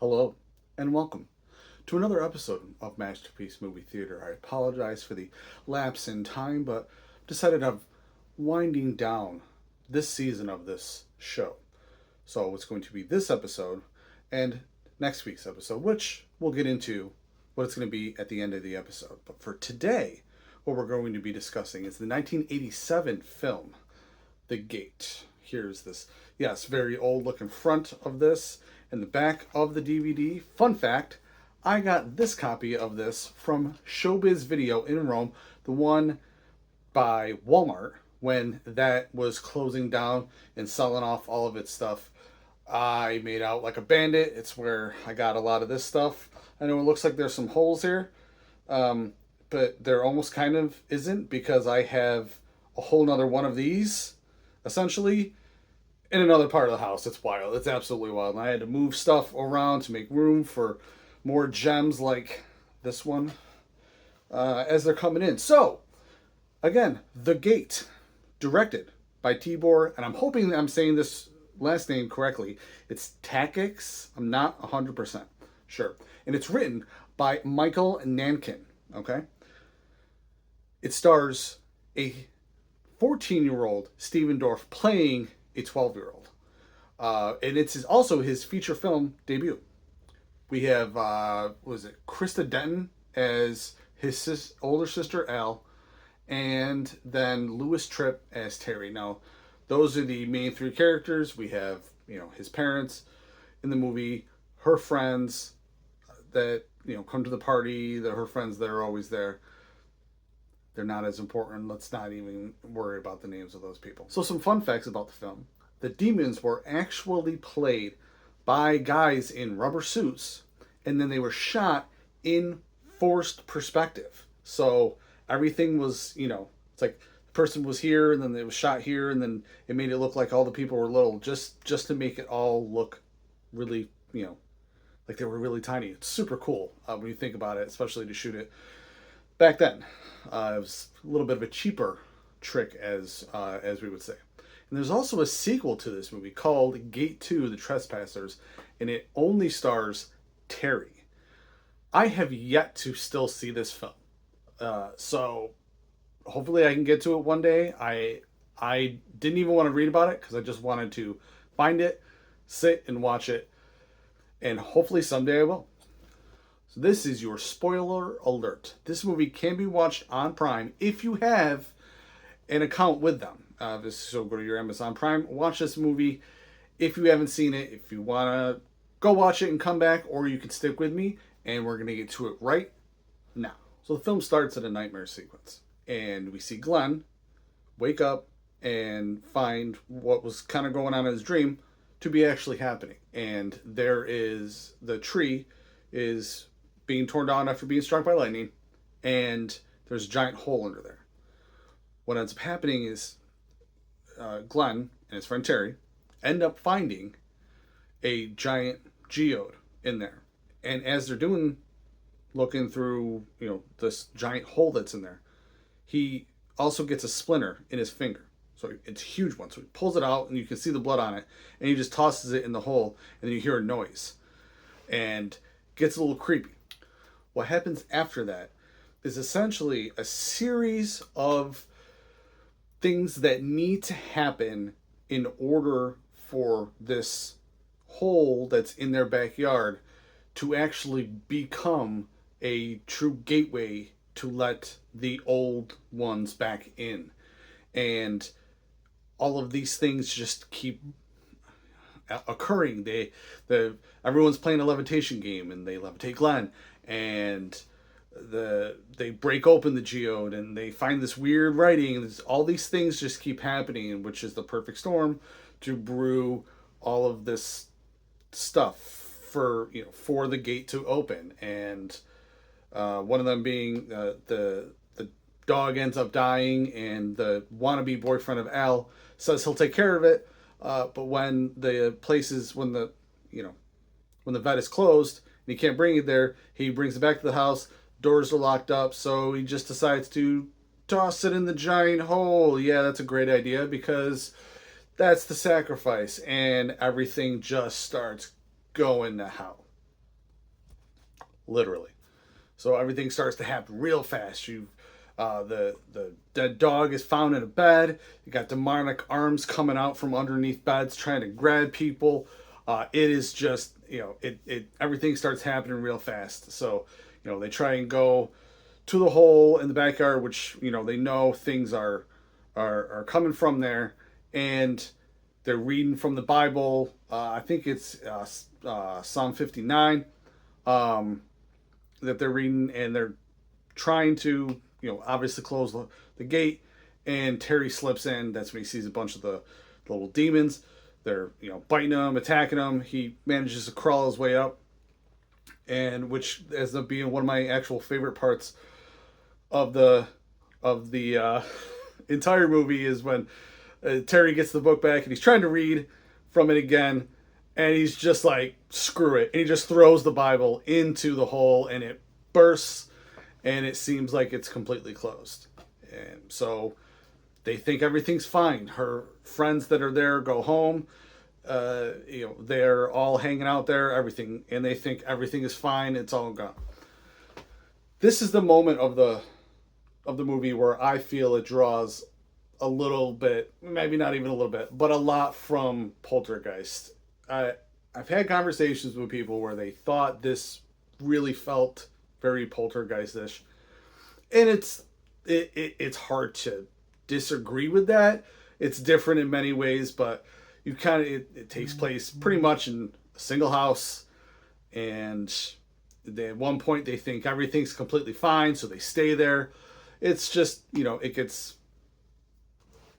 Hello, and welcome to another episode of Masterpiece Movie Theater. I apologize for the lapse in time, but decided I'm winding down this season of this show. So it's going to be this episode and next week's episode, which we'll get into what it's going to be at the end of the episode. But for today, what we're going to be discussing is the 1987 film, The Gate. Here's this, yes, very old looking front of this and the back of the DVD. Fun fact, I got this copy of this from Showbiz Video in Rome, the one by Walmart when that was closing down and selling off all of its stuff. I made out like a bandit. It's where I got a lot of this stuff. I know it looks like there's some holes here, but there almost kind of isn't because I have a whole nother one of these, essentially, in another part of the house. It's wild. It's absolutely wild. And I had to move stuff around to make room for more gems like this one as they're coming in. So, again, The Gate, directed by Tibor, and I'm hoping that I'm saying this last name correctly. It's Takix. I'm not 100% sure. And it's written by Michael Nankin, okay? It stars a 14-year-old Stephen Dorff playing a 12-year-old. And it's also his feature film debut. We have, Krista Denton as his older sister, Elle, and then Louis Tripp as Terry. Now, those are the main three characters. We have, his parents in the movie, her friends that, come to the party, her friends that are always there. They're not as important. Let's not even worry about the names of those people. So some fun facts about the film. The demons were actually played by guys in rubber suits, and then they were shot in forced perspective. So everything was, it's like the person was here, and then it was shot here, and then it made it look like all the people were little, just to make it all look really, like they were really tiny. It's super cool when you think about it, especially to shoot it back then. It was a little bit of a cheaper trick, as we would say. And there's also a sequel to this movie called Gate 2, The Trespassers, and it only stars Terry. I have yet to still see this film. So hopefully I can get to it one day. I didn't even want to read about it because I just wanted to find it, sit and watch it, and hopefully someday I will. So this is your spoiler alert. This movie can be watched on Prime if you have an account with them. So go to your Amazon Prime, watch this movie. If you haven't seen it, if you want to go watch it and come back, or you can stick with me, and we're going to get to it right now. So the film starts at a nightmare sequence, and we see Glenn wake up and find what was kind of going on in his dream to be actually happening. And there is, the tree is being torn down after being struck by lightning, and there's a giant hole under there. What ends up happening is Glenn and his friend Terry end up finding a giant geode in there. And as they're looking through, this giant hole that's in there, he also gets a splinter in his finger. So it's a huge one. So he pulls it out and you can see the blood on it, and he just tosses it in the hole, and then you hear a noise. And gets a little creepy. What happens after that is essentially a series of things that need to happen in order for this hole that's in their backyard to actually become a true gateway to let the old ones back in. And all of these things just keep occurring. Everyone's playing a levitation game, and they levitate Glenn, and they break open the geode, and they find this weird writing, and all these things just keep happening, which is the perfect storm to brew all of this stuff for the gate to open. And one of them being the dog ends up dying, and the wannabe boyfriend of Al says he'll take care of it. But when the vet is closed and he can't bring it there, he brings it back to the house. Doors are locked up, so he just decides to toss it in the giant hole. Yeah, that's a great idea because that's the sacrifice, and everything just starts going to hell. literally. So everything starts to happen real fast. The dead dog is found in a bed. You got demonic arms coming out from underneath beds trying to grab people. It is just, it everything starts happening real fast. So, they try and go to the hole in the backyard, which, they know things are coming from there, and they're reading from the Bible. I think it's Psalm 59 that they're reading, and they're trying to, obviously close the gate. And Terry slips in. That's when he sees a bunch of the little demons. They're, biting him, attacking him. He manages to crawl his way up, and which ends up being one of my actual favorite parts of the entire movie is when Terry gets the book back and he's trying to read from it again, and he's just like, screw it, and he just throws the Bible into the hole, and it bursts, and it seems like it's completely closed. And so they think everything's fine. Her friends that are there go home. They're all hanging out there, everything, and they think everything is fine. It's all gone. This is the moment of the movie where I feel it draws a little bit, maybe not even a little bit, but a lot from Poltergeist. I've had conversations with people where they thought this really felt very Poltergeist-ish, and it's hard to disagree with that. It's different in many ways, but it takes place pretty much in a single house, and at one point they think everything's completely fine, so they stay there. It's just,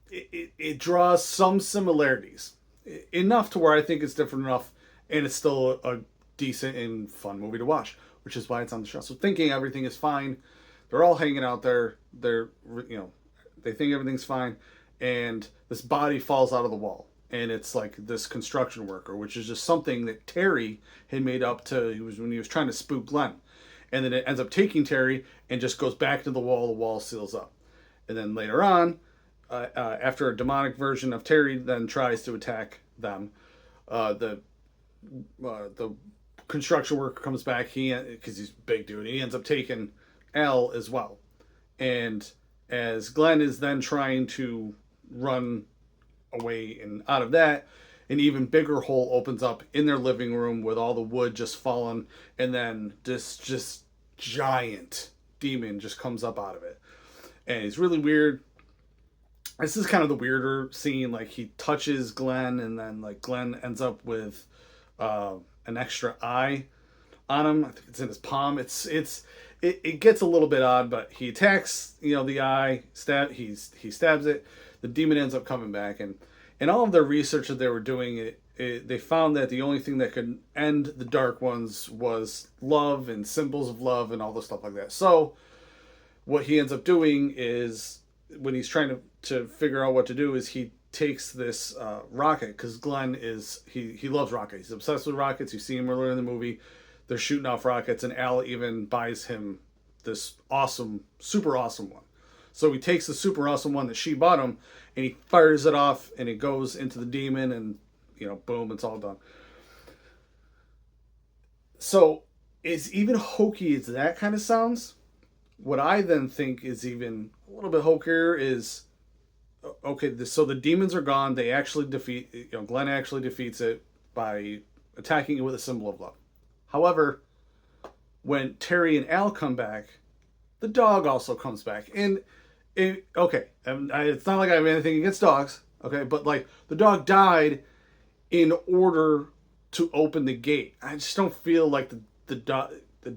it draws some similarities, enough to where I think it's different enough, and it's still a decent and fun movie to watch, which is why it's on the show. So thinking everything is fine, they're all hanging out there, they think everything's fine, and this body falls out of the wall, and it's like this construction worker, which is just something that Terry had made up when he was trying to spook Glenn. And then it ends up taking Terry and just goes back to the wall seals up. And then later on, after a demonic version of Terry then tries to attack them, the construction worker comes back, because he's a big dude, and he ends up taking Al as well. And as Glenn is then trying to run away and out of that, an even bigger hole opens up in their living room with all the wood just fallen, and then this just giant demon just comes up out of it. And it's really weird. This is kind of the weirder scene. Like, he touches Glenn, and then like Glenn ends up with an extra eye on him. I think it's in his palm. It gets a little bit odd, but he attacks, the eye, he stabs it. The demon ends up coming back, and in all of their research that they were doing, they found that the only thing that could end the Dark Ones was love and symbols of love and all the stuff like that. So what he ends up doing is, when he's trying to figure out what to do, is he takes this rocket, because Glenn he loves rockets. He's obsessed with rockets. You see him earlier in the movie. They're shooting off rockets, and Al even buys him this awesome, super awesome one. So he takes the super awesome one that she bought him, and he fires it off, and it goes into the demon, and boom, it's all done. So as even hokey as that kind of sounds, what I then think is even a little bit hokier is, okay, so the demons are gone. They actually defeat, Glenn actually defeats it by attacking it with a symbol of love. However, when Terry and Al come back, the dog also comes back. And it's not like I have anything against dogs, okay, but like, the dog died in order to open the gate. I just don't feel like the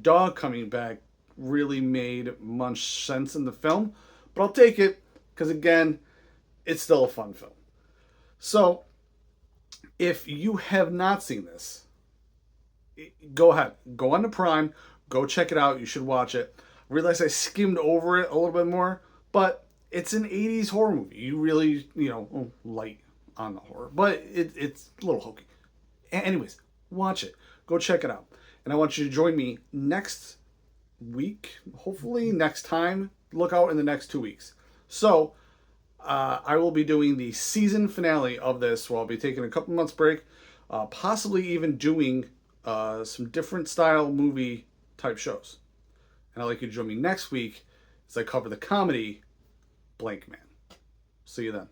dog coming back really made much sense in the film, but I'll take it, because again, it's still a fun film. So if you have not seen this, go ahead, go on to Prime, go check it out. You should watch it. I realize I skimmed over it a little bit more, but it's an 80s horror movie. You really, light on the horror, but it's a little hokey. Anyways, watch it. Go check it out. And I want you to join me next week, hopefully next time. Look out in the next 2 weeks. So I will be doing the season finale of this, where I'll be taking a couple months break, possibly even doing some different style movie type shows. And I'd like you to join me next week as I cover the comedy Blank Man. See you then.